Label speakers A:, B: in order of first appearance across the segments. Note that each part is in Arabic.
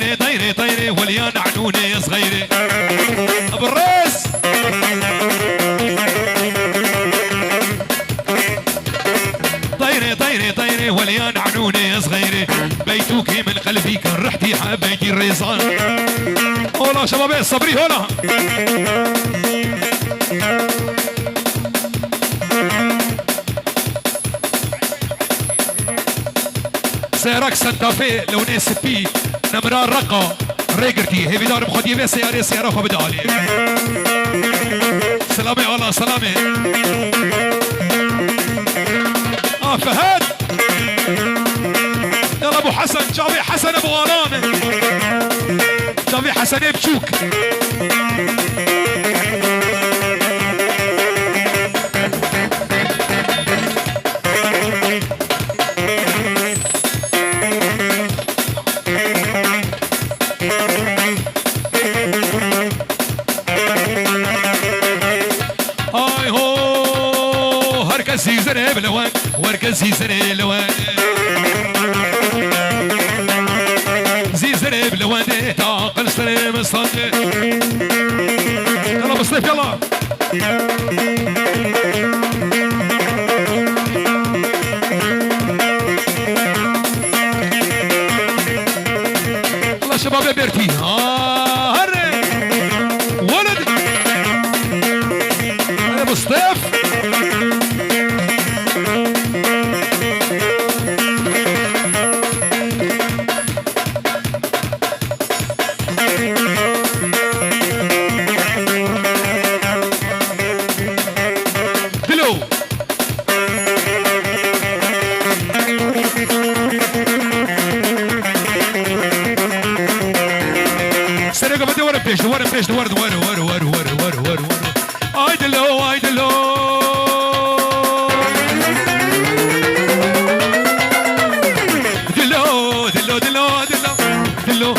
A: طيري طيري طيري وليان عنوني صغيري ابو الراس طيري طيري طيري وليان عنوني صغيري بيتوكي من قلبي كان ريحتي حبيتي الريصان هولا شباب صبري هولا سيراك سنتافي لوني سبي نمرار رقا ريقرتي هي بدار مخدي بي سياري سيارة فبدالي سلامي والله سلامي فهد يلا ابو حسن جابي حسن ابو غرام جابي حسن بشوك هاي هو هركز يزرع بلوان وركز يزرع لوان زيزرع بلوان تعقل سلام الصدق يلا بصيف يلا يلا شباب يا بيرتي هري ولد يا بصيف ورد ايدلو ايدلو دلو دلو دلو دلو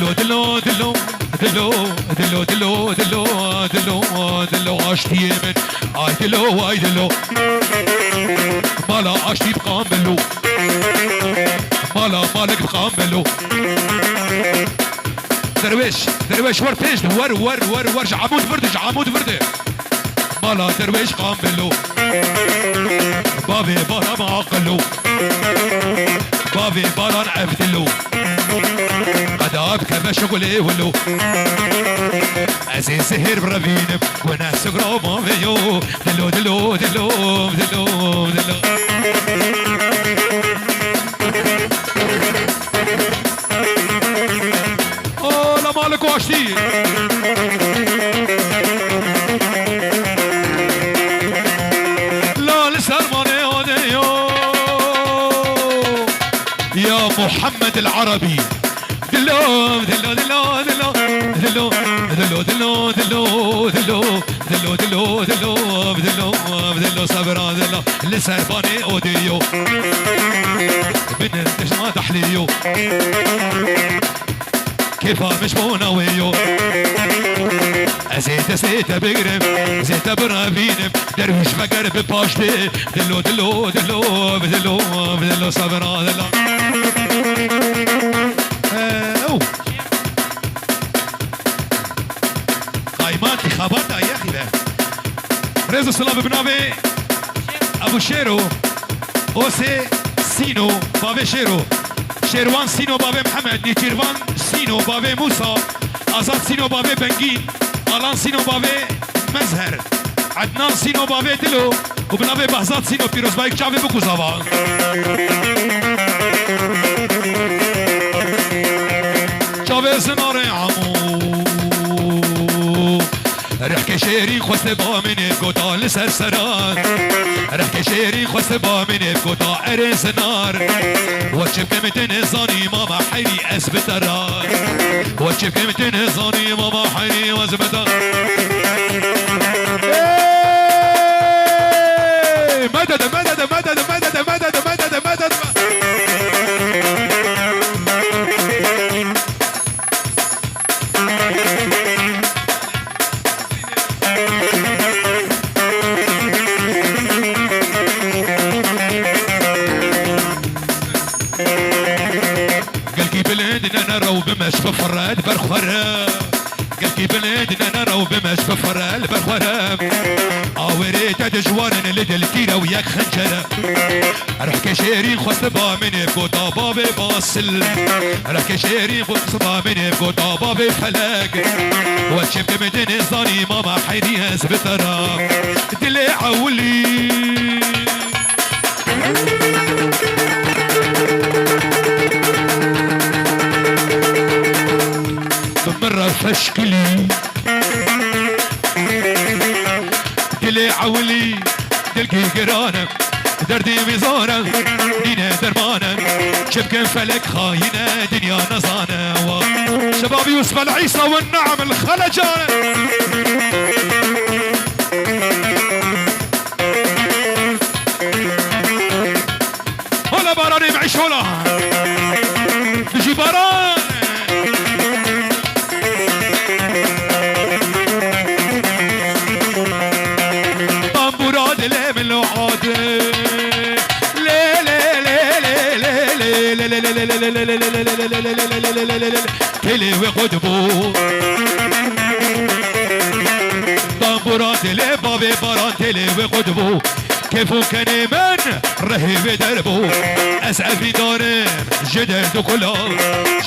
A: دلو دلو دلو دلو دلو دلو دلو دلو دلو عشتي من ايدلو ايدلو مالا عشتي بقاملو مالك بقاملو درويش درويش ور فيش ور عمود فردش عمود فرده مالا درويش قاملو بابي بارا معقلو بابي بارا عفتلو قداب كما شغلي ولو عزيز سهر برافينب وانا سقرا ما فيو دلو دلو دلو دلو دلو مالك واشتي لا لسر ماني هونيو يا محمد العربي دلو دلو دلو دلو دلو دلو دلو دلو دلو دلو دلو دلو دلو دلو صبرا دلو لسر باني اوديو من انتش ما تحليو كيفا مش بوناويو زيت زيت بقرب زيت برافينب درويش مقرب باشتي دلو دلو دلو دلو دلو صبرا دلو قايمات خبرتها يا اخي ده رزق السلام بنابي ابو شيرو اوسي سينو بابي شيرو شيروان سينو بابي محمد نيتيروان سينو بابي موسى آزاد سينو بابي بنجين آلان سينو بابي مزهر عدنان سينو بابي دلو وبنابي بهزاد سينو بيروز بايك جابي بكو زبان جابي سناري عمو رحكي شيرين خوست با من بقوطا لسر سران رحكي شيرين خوست با من بقوطا ارز نار وچب كمتن زاني ماما حيري اسبتران وچب كمتن زاني ماما حيري وزبتران مدد مدد مدد مدد مدد مدد مدد بلادنا نرو بمش بفراد برخورة قلكي بلادنا نرو بمش بفراد برخورة آوريت دجوارن لدل كيرا وياك خنجرة رح كشيرين خصبا من بقوطا بابي باصل رح كشيرين خصبا من بقوطا بابي فلق وشبك مدن الظاني ماما حيريها زبترا دلي عولي مرة فشكلي دلي عولي دلقي قرانة دردي ميزانة دينا درمانة شبكة فلك خاينة دنيا نزانة شباب يوسف العيسى والنعم الخلجانة هلا باراني معيش هلا بيجي باران طنبورات ليه من لوحات تلي وقدبو طنبورات ليه بابي باران تلي وقدبو كيفو كان من رهيب دربو اسعفي دارم جدر دكلا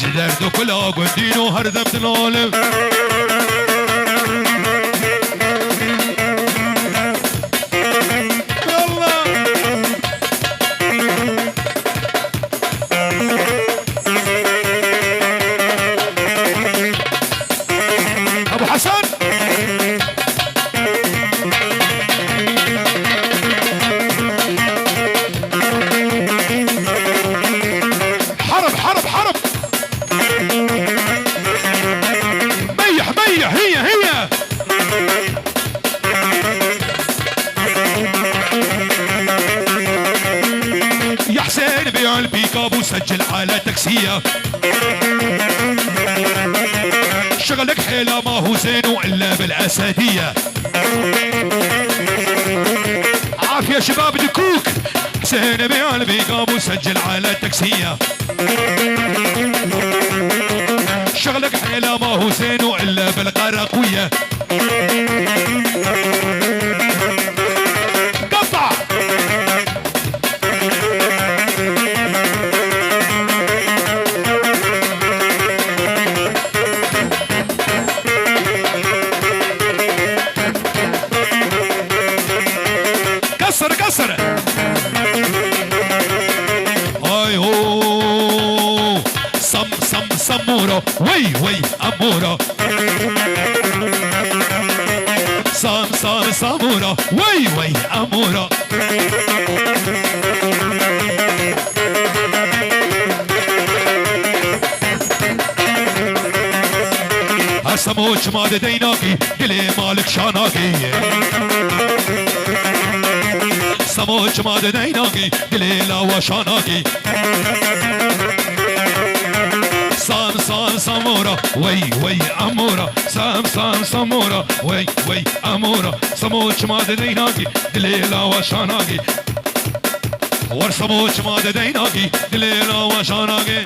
A: جدر دكلا قدينو هردم العالم ابو حسن حرب حرب حرب ميح ميح هي يا حسين بيع البيك ابو سجل على تاكسيه شغلك حيلة ما هو زين الا بالاسديه عافيه شباب دكوك حسين بيع البيك ابو سجل على تاكسيه شغلك حيلة ما هو زين الا بالقراقويه قطع كسر كسر هاي هو سمورة وي أمورة سمورة وي أمورة هسموش ماد ديناكي قلي مالك شاناكي سموش ماد ديناكي قلي لا وشاناكي سام سمورة وي أمورة سام سمورة وي أمورة سموش ماد ديناكي قلي لا وشاناكي ورسموش ماد ديناكي قلي لا وشاناكي